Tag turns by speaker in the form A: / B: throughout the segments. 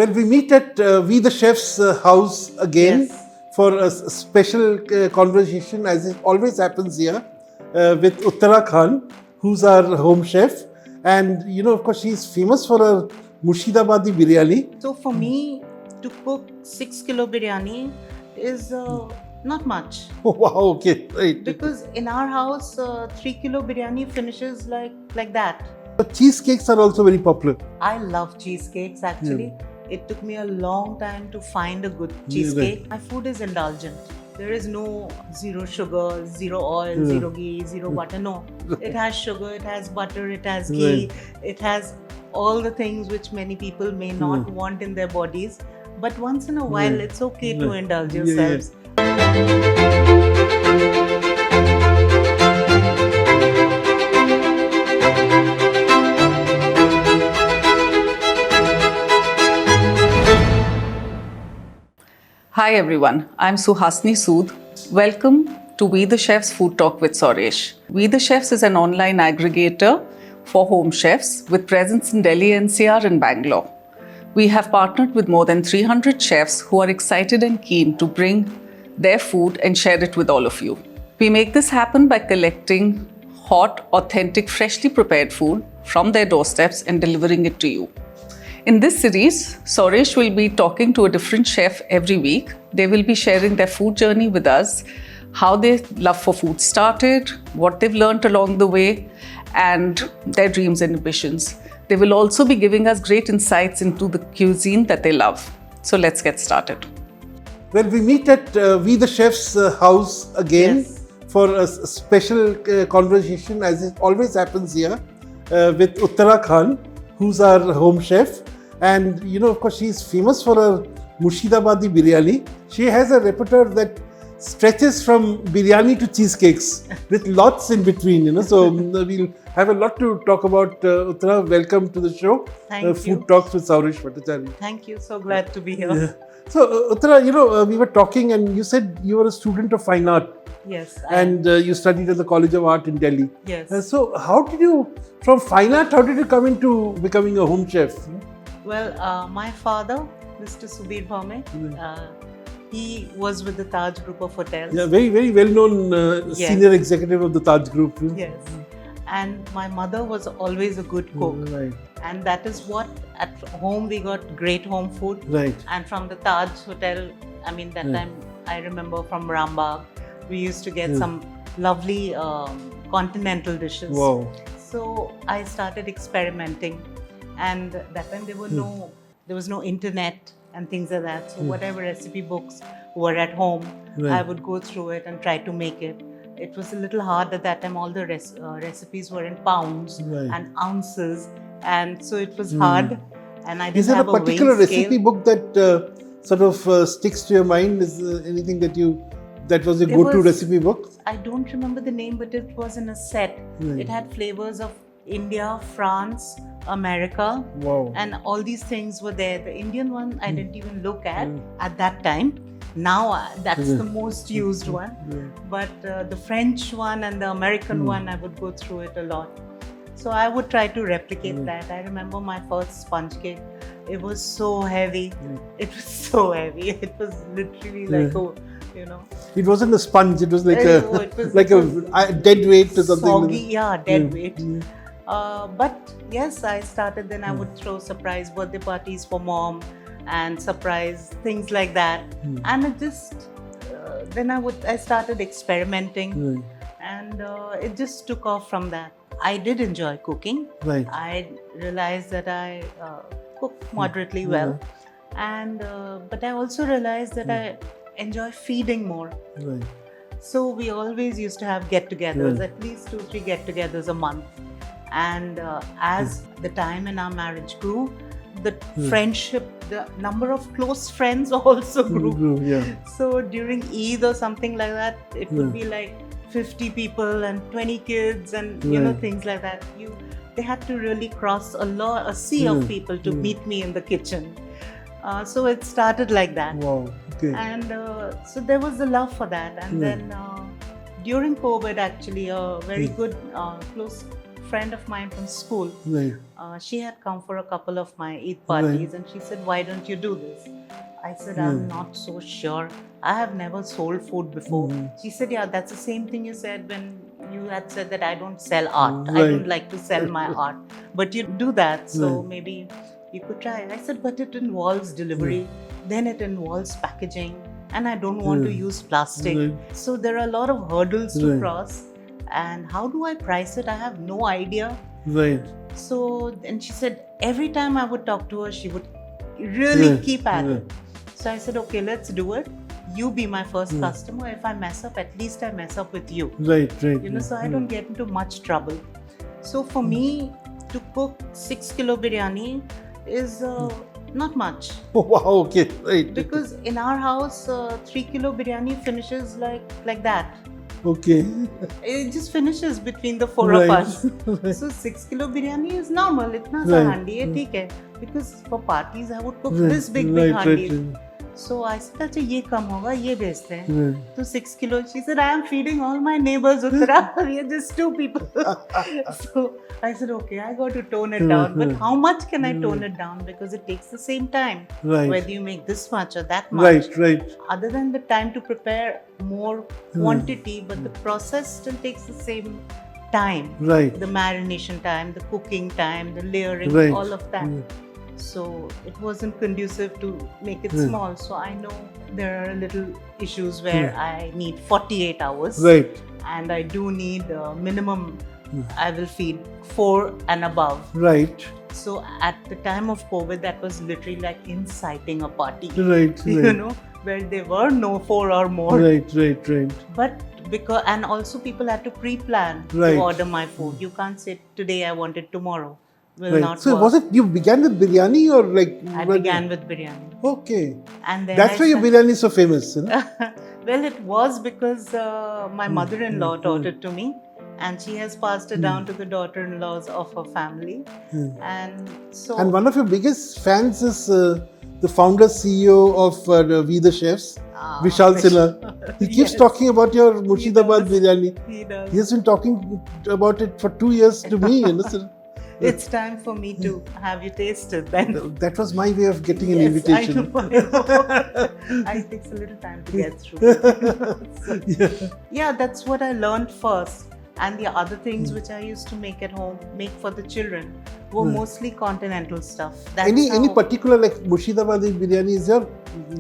A: Well, we meet at We the Chef's house again for a special conversation, as it always happens here, with Uttara Khan, who's our home chef. And, you know, of course, she's famous for her Murshidabadi biryani.
B: So for me, to cook 6 kilo biryani is not much.
A: Oh, wow, okay, right.
B: Because in our house, 3 kilo biryani finishes like that.
A: But cheesecakes are also very popular.
B: I love cheesecakes actually. It took me a long time to find a good cheesecake. My food is indulgent. There is no zero sugar, zero oil, zero ghee, zero butter. No, it has sugar, it has butter, it has ghee, it has all the things which many people may not want in their bodies. But once in a while, it's okay to indulge yourselves.
C: Hi everyone, I'm Suhasini Sood. Welcome to We the Chefs Food Talk with Sourish. We the Chefs is an online aggregator for home chefs with presence in Delhi, NCR and Bangalore. We have partnered with more than 300 chefs who are excited and keen to bring their food and share it with all of you. We make this happen by collecting hot, authentic, freshly prepared food from their doorsteps and delivering it to you. In this series, Sourish will be talking to a different chef every week. They will be sharing their food journey with us, how their love for food started, what they've learned along the way, and their dreams and ambitions. They will also be giving us great insights into the cuisine that they love. So let's get started.
A: Well, we meet at We the Chef's house again for a special conversation, as it always happens here, with Uttara Khan, who's our home chef. And, you know, of course, she's famous for her Murshidabadi biryani. She has a repertoire that stretches from biryani to cheesecakes with lots in between, you know. So we'll have a lot to talk about. Uttara, welcome to the show.
B: Thank you.
A: Food Talks with Sourish Bhattacharyya.
B: Thanch you. So glad to be here.
A: Yeah. So, Uttara, you know, we were talking and you said you were a student of fine art.
B: Yes.
A: And you studied at the College of Art in Delhi.
B: Yes.
A: So, how did you, from fine art, how did you come into becoming a home chef?
B: Well, my father, Mr. Sourish Bhattacharyya, he was with the Taj Group of Hotels.
A: Yeah, very, very well-known senior executive of the Taj Group.
B: Yes. And my mother was always a good cook.
A: Right.
B: And that is what, at home we got great home food.
A: Right.
B: And from the Taj Hotel, I mean, that time I remember from Rambagh, we used to get some lovely continental dishes.
A: Wow.
B: So I started experimenting, and that time there was no internet and things like that. So whatever recipe books were at home, I would go through it and try to make it. It was a little hard at that time. All the recipes were in pounds and ounces, and so it was hard. And I didn't have a weighing scale.
A: Is there a particular recipe book that sort of sticks to your mind? Is anything that was a go-to recipe book?
B: I don't remember the name, but it was in a set. It had flavors of India, France, America, and all these things were there. The Indian one I didn't even look at that time. Now that's the most used one. But the French one and the American one, I would go through it a lot. So I would try to replicate that. I remember my first sponge cake. It was so heavy. It was so heavy. It was literally like you know.
A: It wasn't a sponge. It was like a dead weight or something.
B: Soggy, dead weight. But yes, I started. Then I would throw surprise birthday parties for mom and surprise things like that. And it just then I started experimenting, and it just took off from that. I did enjoy cooking.
A: Right.
B: I realized that I cook moderately well, and but I also realized that I enjoy feeding more.
A: Right.
B: So we always used to have get-togethers, at least 2-3 get-togethers a month. And as the time in our marriage grew, the friendship, the number of close friends also grew. So during Eid or something like that, it would be like 50 people and 20 kids and you know, things like that. They had to really cross a sea of people to meet me in the kitchen. So it started like that.
A: Wow. Okay.
B: And so there was a love for that. And then during COVID, actually, a very good close friend of mine from school.
A: Right.
B: She had come for a couple of my Eid parties, and she said, "Why don't you do this?" I said, "I'm not so sure. I have never sold food before." She said, "Yeah, that's the same thing you said when you had said that I don't sell art. I don't like to sell my art. But you do that, so maybe you could try." I said, "But it involves delivery, then it involves packaging, and I don't want to use plastic. So there are a lot of hurdles to cross. And how do I price it? I have no idea."
A: Right.
B: So, and she said, every time I would talk to her, she would really keep at it. So I said, "Okay, let's do it. You be my first customer. If I mess up, at least I mess up with you."
A: Right, right.
B: You know, so I don't get into much trouble. So for me, to cook 6 kilo biryani is not much.
A: Oh, wow, okay, right.
B: Because in our house, 3 kilo biryani finishes like that.
A: Okay.
B: It just finishes between the four of us. So 6 kilo biryani is normal. Itna sa handi hai, theek hai. Because for parties, I would cook this big handi. So I said, "Acha, ye kam hoga, ye बेचते हैं." So 6 kilo. She said, "I am feeding all my neighbors, Uttara. We are just 2 people." So I said, "Okay, I got to tone it down. But how much can I tone it down? Because it takes the same time. Whether you make this much or that much.
A: Right, right.
B: Other than the time to prepare more quantity, but the process still takes the same time.
A: Right.
B: The marination time, the cooking time, the layering, all of that. So it wasn't conducive to make it small. So I know there are little issues where I need 48 hours.
A: Right.
B: And I do need minimum, I will feed 4 and above.
A: Right.
B: So at the time of COVID, that was literally like inciting a party.
A: Right.
B: You know, where there were no 4 or more.
A: Right, right, right.
B: But because, and also people had to pre-plan to order my food. You can't say, "Today I want it, tomorrow." Will not
A: So
B: work.
A: was it, you began with biryani or like?
B: I began with biryani.
A: Okay.
B: And then
A: That's why your biryani is so famous, you know?
B: Well, it was because my mother-in-law taught it to me, and she has passed it down to the daughter-in-laws of her family. And so.
A: And one of your biggest fans is the founder CEO of We the Chefs, Vishal Sinha. He keeps talking about your Murshidabad biryani.
B: He does.
A: He has been talking about it for 2 years to me, you know. So
B: it's time for me to have you taste it then.
A: That was my way of getting an invitation.
B: I know. It takes a little time to get through. Yeah, that's what I learned first. And the other things which I used to make at home, make for the children, were mostly continental stuff. That's
A: any particular like Murshidabadi biryani is your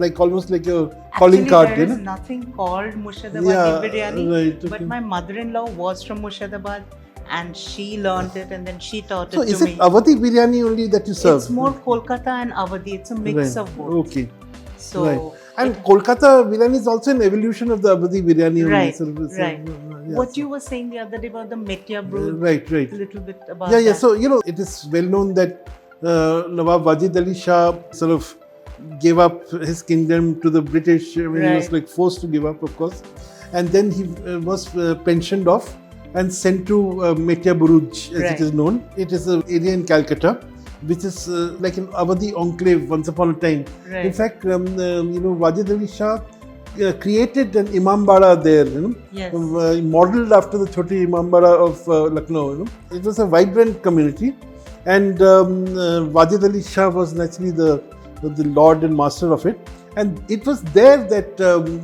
A: like almost like your calling card,
B: there is nothing called Murshidabadi biryani.
A: Right,
B: but my mother-in-law was from Murshidabad, and she learned it, and then she taught it to me.
A: So is it Awadhi biryani only that you serve?
B: It's more Kolkata and Awadhi. It's a mix of both.
A: Okay.
B: So
A: and Kolkata biryani is also an evolution of the Awadhi biryani.
B: Right,
A: only.
B: Right. What you were saying the other day about the Metya brew.
A: Right.
B: A little bit about that.
A: Yeah. So, you know, it is well known that Nawab Wajid Ali Shah sort of gave up his kingdom to the British. I mean, he was like forced to give up, of course. And then he was pensioned off and sent to Metya Buruj, as it is known. It is an area in Calcutta, which is like an Awadhi enclave once upon a time. In fact, you know, Wajid Ali Shah created an Imambara there, you know, modeled after the Choti Imambara of Lucknow. You know, it was a vibrant community, and Wajid Ali Shah was naturally the lord and master of it. And it was there that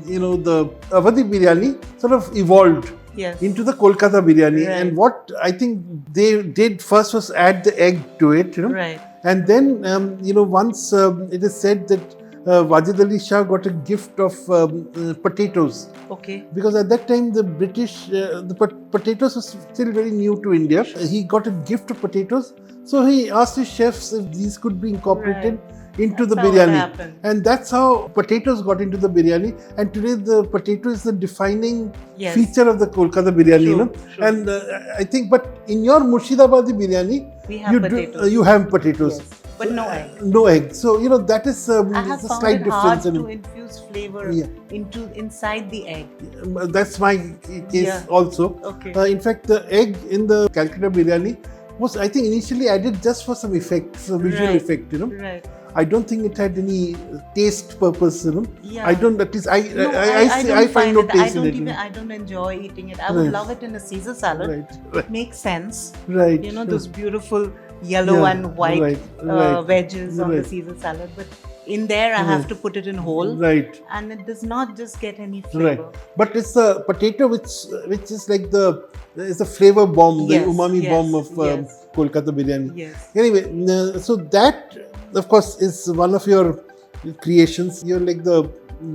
A: you know, the Awadhi biryani sort of evolved. Into the Kolkata biryani, and what I think they did first was add the egg to it, you know, and then you know, once it is said that Wajid Ali Shah got a gift of potatoes.
B: Okay.
A: Because at that time the British, potatoes was still very new to India. He got a gift of potatoes, so he asked his chefs if these could be incorporated into the biryani, and that's how potatoes got into the biryani. And today the potato is the defining feature of the Kolkata biryani, you know. And I think, but in your Murshidabadi biryani, you have potatoes,
B: but no egg.
A: No egg. So you know, that is
B: I have
A: a
B: found
A: slight
B: it
A: difference.
B: Hard to infuse flavor inside the egg.
A: That's my case also.
B: Okay.
A: In fact, the egg in the Calcutta biryani was, I think, initially added just for some effect, some visual effect, you know. I don't think it had any taste purpose, you know.
B: Yeah.
A: I don't, at least
B: No,
A: I find no taste in it.
B: I don't enjoy eating it. I would love it in a Caesar salad.
A: Right.
B: Makes sense.
A: Right.
B: You know, those beautiful yellow and white wedges on the
A: Right.
B: Caesar salad. But in there, I have to put it in whole.
A: Right.
B: And it does not just get any flavor.
A: Right. But it's the potato which is like it's the flavor bomb,
B: Yes,
A: the umami
B: yes,
A: bomb of
B: yes.
A: Kolkata biryani.
B: Yes.
A: Anyway, so that, of course, is one of your creations. You're like the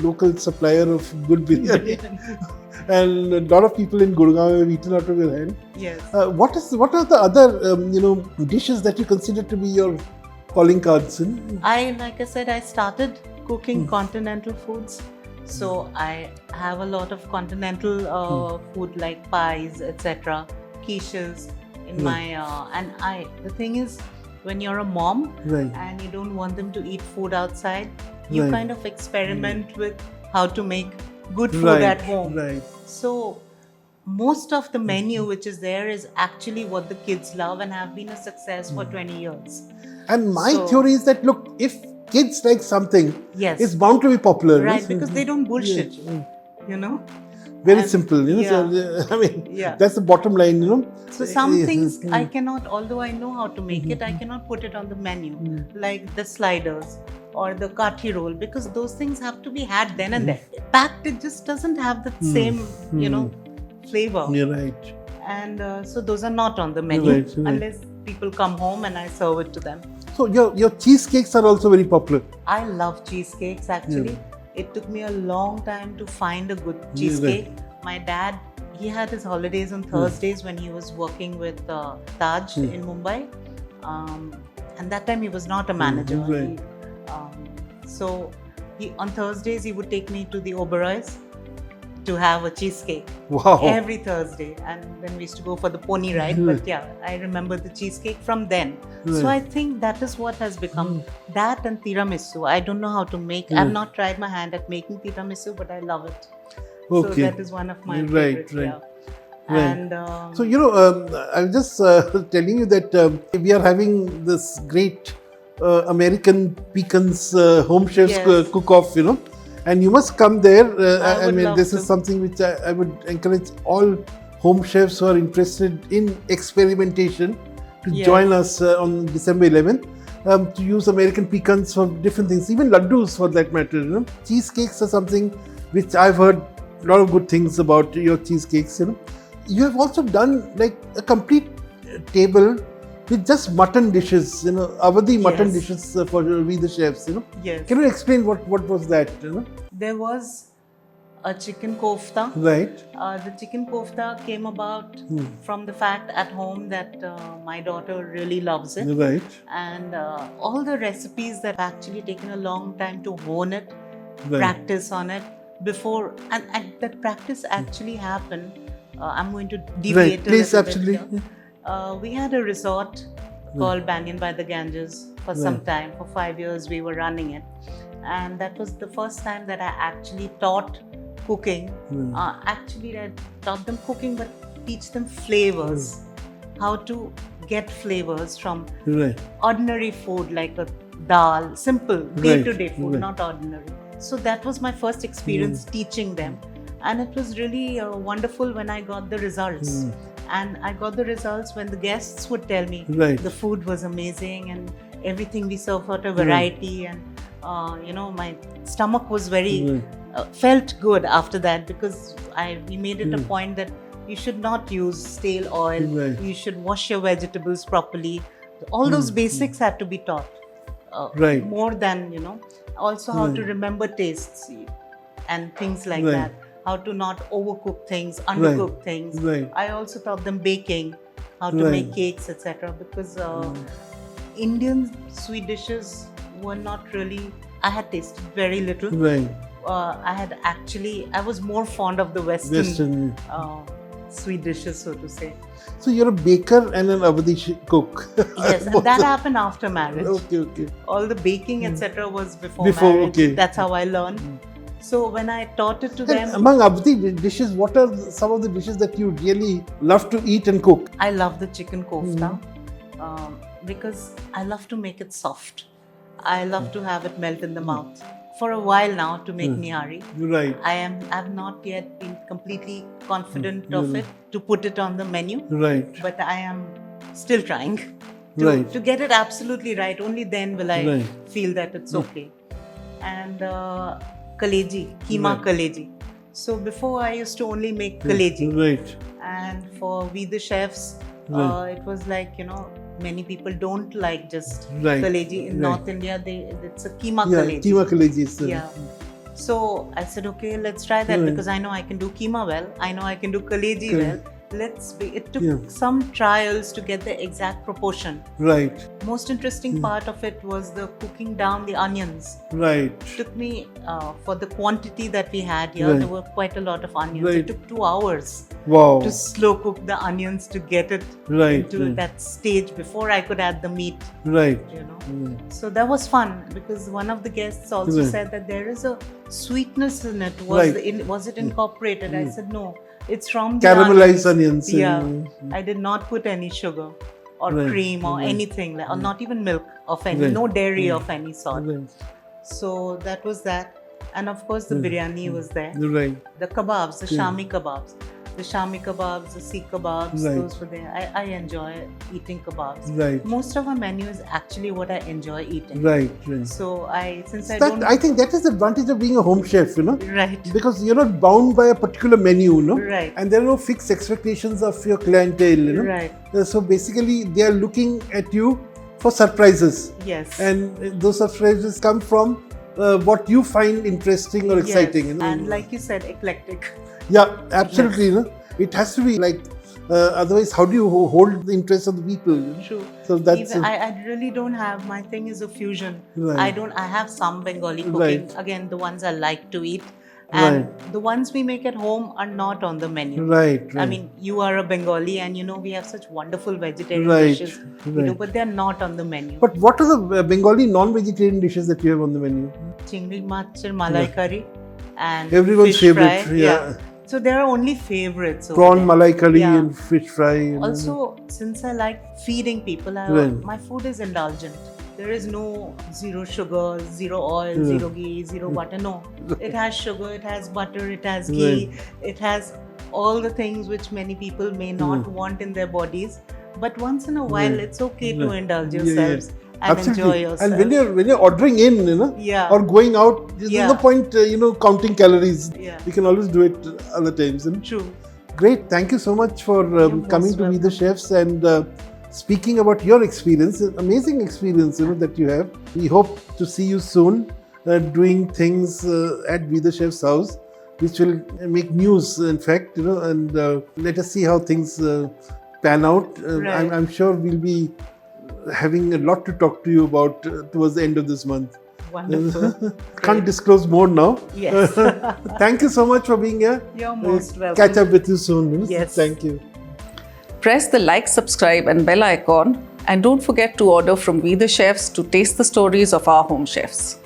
A: local supplier of good biryani. And a lot of people in Gurgaon have eaten out of your hand.
B: Yes.
A: What are the other dishes that you consider to be your calling cards?
B: Like I said, I started cooking continental foods. So I have a lot of continental food like pies, etc., quiches in my the thing is, when you're a mom and you don't want them to eat food outside, you kind of experiment with how to make good food at home.
A: Right.
B: So most of the menu which is there is actually what the kids love and have been a success for 20 years.
A: And my theory is that, look, if kids like something, it's bound to be popular.
B: Right, because they don't bullshit, you know.
A: Very simple, you know. So, I mean, that's the bottom line, you know.
B: So some things I cannot, although I know how to make it, I cannot put it on the menu, like the sliders or the kathi roll, because those things have to be had then and there. Packed, it just doesn't have the same, you know, flavor.
A: You're right.
B: And so those are not on the menu unless people come home and I serve it to them.
A: So your cheesecakes are also very popular.
B: I love cheesecakes actually. It took me a long time to find a good cheesecake. My dad, he had his holidays on Thursdays when he was working with Taj in Mumbai. And that time he was not a manager. So on Thursdays he would take me to the Oberoi's to have a cheesecake.
A: Wow.
B: Every Thursday. And then we used to go for the pony ride. But yeah, I remember the cheesecake from then. So I think that is what has become that and tiramisu. I don't know how to make. I've not tried my hand at making tiramisu, but I love it. So that is one of my favorites. And
A: so, you know, I'm just telling you that we are having this great American Pecans home chef's cook-off, you know. And you must come there. I mean, this is something which I would encourage all home chefs who are interested in experimentation to join us on December 11th to use American pecans for different things, even laddus for that matter. You know, cheesecakes are something which I've heard a lot of good things about your cheesecakes. You know, you have also done like a complete table with just mutton dishes, you know, Awadhi mutton dishes for We the Chefs, you know.
B: Yes.
A: Can you explain what was that, you know?
B: There was a chicken kofta.
A: Right.
B: The chicken kofta came about from the fact at home that my daughter really loves it.
A: Right.
B: And all the recipes that have actually taken a long time to hone it, practice on it before, and that practice actually happened. I'm going to deviate a little bit here. We had a resort called Banyan by the Ganges for some time. For 5 years we were running it. And that was the first time that I actually taught cooking. Actually, I taught them cooking, but teach them flavors. How to get flavors from ordinary food like a dal, simple day-to-day food, not ordinary. So that was my first experience teaching them. And it was really wonderful when I got the results. And I got the results when the guests would tell me the food was amazing and everything we served out a variety. And, you know, my stomach was very, felt good after that, because we made it a point that you should not use stale oil. You should wash your vegetables properly. All those basics had to be taught. More than, you know, also how to remember tastes and things like that. How to not overcook things, undercook things. I also taught them baking, how to make cakes, etc. Because Indian sweet dishes were not really, I had tasted very little. I was more fond of the Western sweet dishes, so to say.
A: So you're a baker and an Awadhi cook.
B: Yes, and that happened after marriage.
A: Okay.
B: All the baking, etc. was before marriage. That's how I learned. So when I taught it to them...
A: Among Awadhi dishes, what are some of the dishes that you really love to eat and cook?
B: I love the chicken kofta because I love to make it soft. I love to have it melt in the mouth. For a while now to make nihari.
A: Right.
B: I've not yet been completely confident of it to put it on the menu.
A: Right.
B: But I am still trying to get it absolutely right. Only then will I feel that it's okay. And kaleji, keema kaleji. So before I used to only make kaleji.
A: Right.
B: And for we the chefs, it was like, many people don't like just kaleji. In North India, it's a keema kaleji.
A: Keema kaleji.
B: Yeah. So I said, okay, let's try that because I know I can do keema well. I know I can do kaleji well. It took some trials to get the exact proportion.
A: Right.
B: Most interesting part of it was the cooking down the onions.
A: Right.
B: It took me, for the quantity that we had here, there were quite a lot of onions. It took 2 hours to slow cook the onions to get it into that stage before I could add the meat.
A: Right.
B: So that was fun because one of the guests also said that there is a sweetness in it. Was it incorporated? I said no. It's from the
A: caramelized onions.
B: Yeah. I did not put any sugar or cream or anything, or not even milk of any, no dairy of any sort. So that was that. And of course the biryani was there. The kebabs, the Shami kebabs. The Shami kebabs, the Sikh kebabs, those were there. I enjoy eating kebabs. Most of our menu is actually what I enjoy eating. So I think
A: that is the advantage of being a home chef,
B: Right.
A: Because you're not bound by a particular menu,
B: Right.
A: And there are no fixed expectations of your clientele,
B: Right.
A: So basically they are looking at you for surprises.
B: Yes.
A: And those surprises come from what you find interesting or exciting.
B: And like you said, eclectic.
A: Yeah, absolutely. It has to be like, otherwise, how do you hold the interest of the people?
B: True.
A: So that's.
B: I really don't have. My thing is a fusion. I have some Bengali cooking. Again, the ones I like to eat, and the ones we make at home are not on the menu.
A: Right.
B: I mean, you are a Bengali, and we have such wonderful vegetarian dishes. But they're not on the menu.
A: But what are the Bengali non-vegetarian dishes that you have on the menu?
B: Chingri mach and malai curry, and
A: everyone's
B: fish
A: favorite.
B: Fry. Yeah. So there are only favorites.
A: Prawn malai curry and fish fry.
B: Also, since I like feeding people, my food is indulgent. There is no zero sugar, zero oil, zero ghee, zero butter. No, it has sugar, it has butter, it has ghee, it has all the things which many people may not want in their bodies. But once in a while, it's okay to indulge yourselves. And enjoy yourself.
A: And when you're ordering in, or going out, there's no point, counting calories. You can always do it other times.
B: True.
A: Great. Thank you so much for coming to Be the Chefs and speaking about your experience, amazing experience, that you have. We hope to see you soon doing things at Be the Chef's house, which will make news, in fact, and let us see how things pan out. I'm sure we'll be having a lot to talk to you about towards the end of this month.
B: Wonderful.
A: Can't disclose more now.
B: Yes.
A: Thank you so much for being here.
B: You're most welcome.
A: Catch up with you soon.
B: Yes.
A: Thank you.
C: Press the like, subscribe and bell icon, and don't forget to order from We the Chefs to taste the stories of our home chefs.